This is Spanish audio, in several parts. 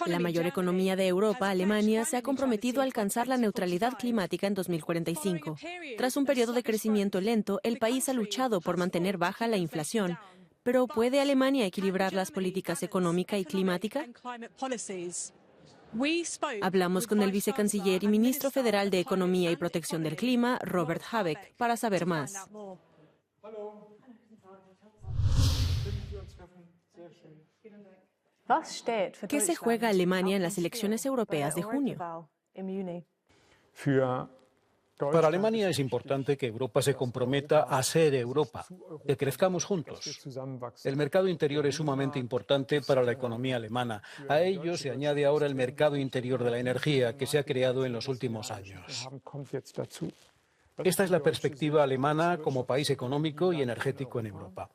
La mayor economía de Europa, Alemania, se ha comprometido a alcanzar la neutralidad climática en 2045. Tras un periodo de crecimiento lento, el país ha luchado por mantener baja la inflación. Pero ¿puede Alemania equilibrar las políticas económica y climática? Hablamos con el vicecanciller y ministro federal de Economía y Protección del Clima, Robert Habeck, para saber más. ¿Qué se juega Alemania en las elecciones europeas de junio? Para Alemania es importante que Europa se comprometa a ser Europa, que crezcamos juntos. El mercado interior es sumamente importante para la economía alemana. A ello se añade ahora el mercado interior de la energía que se ha creado en los últimos años. Esta es la perspectiva alemana como país económico y energético en Europa.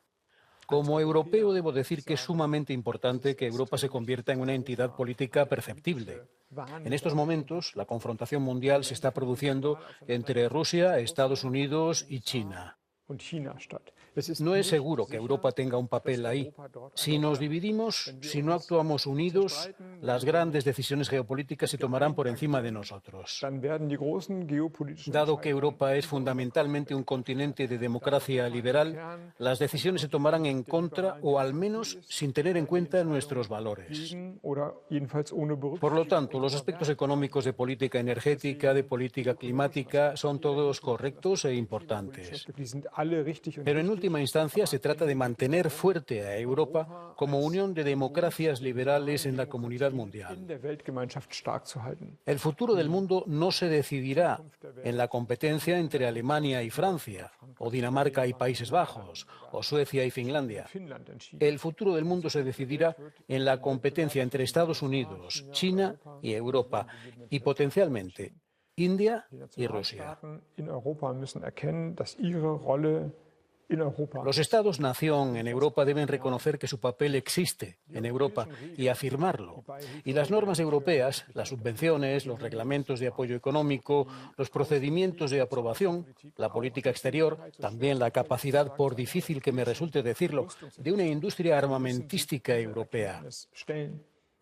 Como europeo debo decir que es sumamente importante que Europa se convierta en una entidad política perceptible. En estos momentos, la confrontación mundial se está produciendo entre Rusia, Estados Unidos y China. No es seguro que Europa tenga un papel ahí. Si nos dividimos, si no actuamos unidos, las grandes decisiones geopolíticas se tomarán por encima de nosotros. Dado que Europa es fundamentalmente un continente de democracia liberal, las decisiones se tomarán en contra o al menos sin tener en cuenta nuestros valores. Por lo tanto, los aspectos económicos de política energética, de política climática, son todos correctos e importantes. Pero en última instancia se trata de mantener fuerte a Europa como unión de democracias liberales en la comunidad mundial. El futuro del mundo no se decidirá en la competencia entre Alemania y Francia, o Dinamarca y Países Bajos, o Suecia y Finlandia. El futuro del mundo se decidirá en la competencia entre Estados Unidos, China y Europa, y potencialmente India y Rusia. Los Estados-nación en Europa deben reconocer que su papel existe en Europa y afirmarlo. Y las normas europeas, las subvenciones, los reglamentos de apoyo económico, los procedimientos de aprobación, la política exterior, también la capacidad, por difícil que me resulte decirlo, de una industria armamentística europea.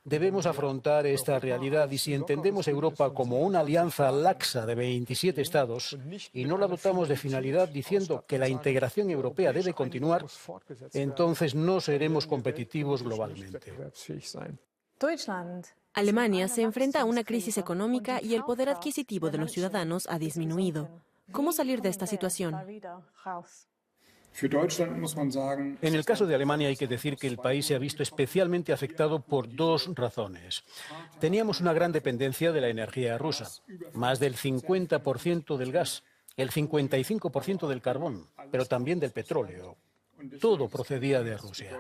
Debemos afrontar esta realidad y si entendemos Europa como una alianza laxa de 27 Estados y no la dotamos de finalidad diciendo que la integración europea debe continuar, entonces no seremos competitivos globalmente. Alemania se enfrenta a una crisis económica y el poder adquisitivo de los ciudadanos ha disminuido. ¿Cómo salir de esta situación? En el caso de Alemania hay que decir que el país se ha visto especialmente afectado por dos razones. Teníamos una gran dependencia de la energía rusa, más del 50% del gas, el 55% del carbón, pero también del petróleo. Todo procedía de Rusia.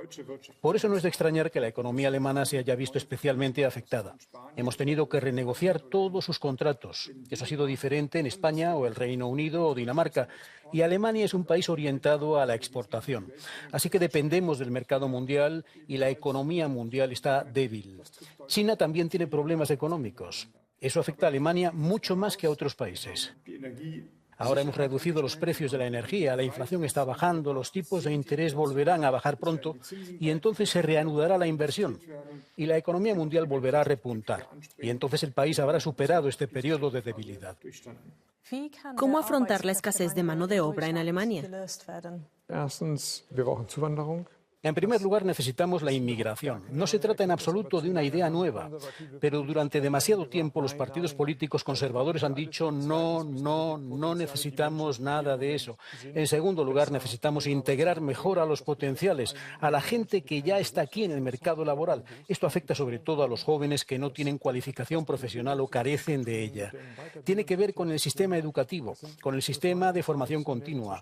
Por eso no es de extrañar que la economía alemana se haya visto especialmente afectada. Hemos tenido que renegociar todos sus contratos. Eso ha sido diferente en España o el Reino Unido o Dinamarca. Y Alemania es un país orientado a la exportación. Así que dependemos del mercado mundial y la economía mundial está débil. China también tiene problemas económicos. Eso afecta a Alemania mucho más que a otros países. Ahora hemos reducido los precios de la energía, la inflación está bajando, los tipos de interés volverán a bajar pronto y entonces se reanudará la inversión y la economía mundial volverá a repuntar. Y entonces el país habrá superado este periodo de debilidad. ¿Cómo afrontar la escasez de mano de obra en Alemania? En primer lugar, necesitamos la inmigración. No se trata en absoluto de una idea nueva, pero durante demasiado tiempo los partidos políticos conservadores han dicho no necesitamos nada de eso. En segundo lugar, necesitamos integrar mejor a los potenciales, a la gente que ya está aquí en el mercado laboral. Esto afecta sobre todo a los jóvenes que no tienen cualificación profesional o carecen de ella. Tiene que ver con el sistema educativo, con el sistema de formación continua.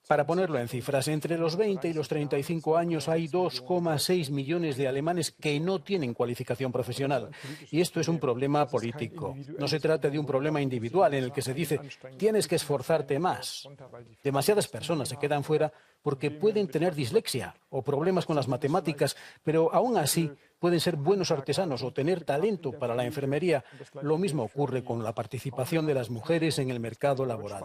Para ponerlo en cifras, entre los 20 y los 35 años hay 2,6 millones de alemanes que no tienen cualificación profesional. Y esto es un problema político. No se trata de un problema individual en el que se dice tienes que esforzarte más. Demasiadas personas se quedan fuera porque pueden tener dislexia o problemas con las matemáticas, pero aún así pueden ser buenos artesanos o tener talento para la enfermería. Lo mismo ocurre con la participación de las mujeres en el mercado laboral.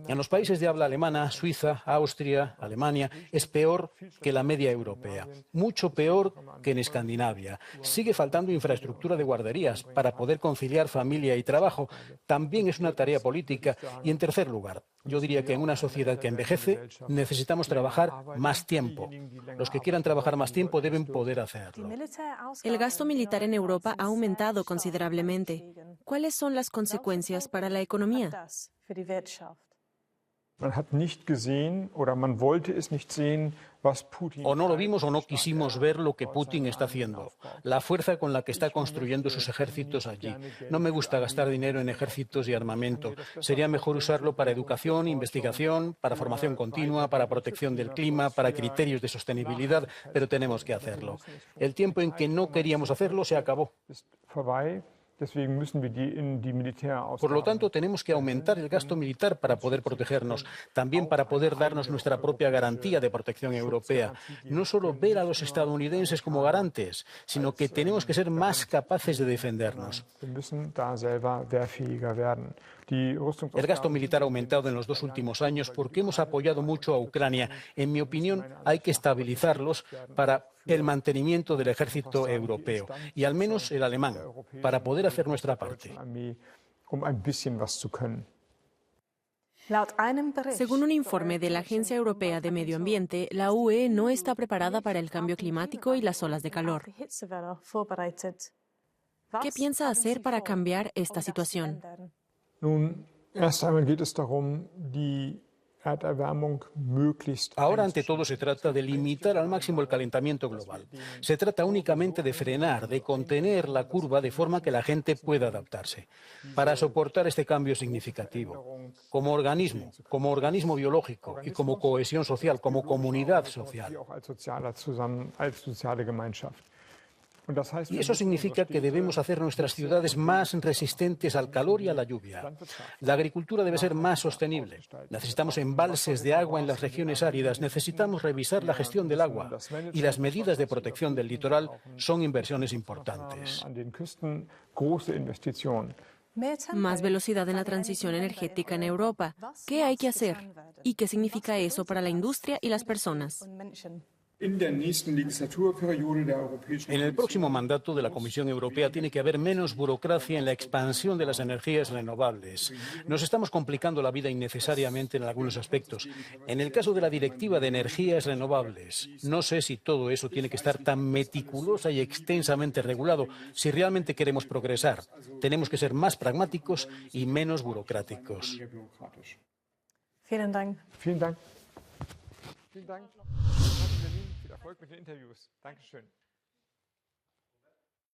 En los países de habla alemana, Suiza, Austria, Alemania, es peor que la media europea, mucho peor que en Escandinavia. Sigue faltando infraestructura de guarderías para poder conciliar familia y trabajo. También es una tarea política. Y en tercer lugar, yo diría que en una sociedad que envejece necesitamos trabajar más tiempo. Los que quieran trabajar más tiempo deben poder hacerlo. El gasto militar en Europa ha aumentado considerablemente. ¿Cuáles son las consecuencias para la economía? O no lo vimos o no quisimos ver lo que Putin está haciendo, la fuerza con la que está construyendo sus ejércitos allí. No me gusta gastar dinero en ejércitos y armamento. Sería mejor usarlo para educación, investigación, para formación continua, para protección del clima, para criterios de sostenibilidad, pero tenemos que hacerlo. El tiempo en que no queríamos hacerlo se acabó. Por lo tanto, tenemos que aumentar el gasto militar para poder protegernos, también para poder darnos nuestra propia garantía de protección europea. No solo ver a los estadounidenses como garantes, sino que tenemos que ser más capaces de defendernos. El gasto militar ha aumentado en los 2 últimos años porque hemos apoyado mucho a Ucrania. En mi opinión, hay que estabilizarlos para el mantenimiento del ejército europeo, y al menos el alemán, para poder hacer nuestra parte. Según un informe de la Agencia Europea de Medio Ambiente, la UE no está preparada para el cambio climático y las olas de calor. ¿Qué piensa hacer para cambiar esta situación? Ahora, ante todo, se trata de limitar al máximo el calentamiento global. Se trata únicamente de frenar, de contener la curva de forma que la gente pueda adaptarse. Para soportar este cambio significativo, como organismo biológico y como cohesión social, como comunidad social. Y eso significa que debemos hacer nuestras ciudades más resistentes al calor y a la lluvia. La agricultura debe ser más sostenible. Necesitamos embalses de agua en las regiones áridas. Necesitamos revisar la gestión del agua. Y las medidas de protección del litoral son inversiones importantes. Más velocidad en la transición energética en Europa. ¿Qué hay que hacer? ¿Y qué significa eso para la industria y las personas? En el próximo mandato de la Comisión Europea tiene que haber menos burocracia en la expansión de las energías renovables. Nos estamos complicando la vida innecesariamente en algunos aspectos. En el caso de la Directiva de Energías Renovables, no sé si todo eso tiene que estar tan meticulosa y extensamente regulado. Si realmente queremos progresar, tenemos que ser más pragmáticos y menos burocráticos. Vielen Dank. Vielen Dank. Vielen Dank. Viel Erfolg mit den Interviews. Dankeschön.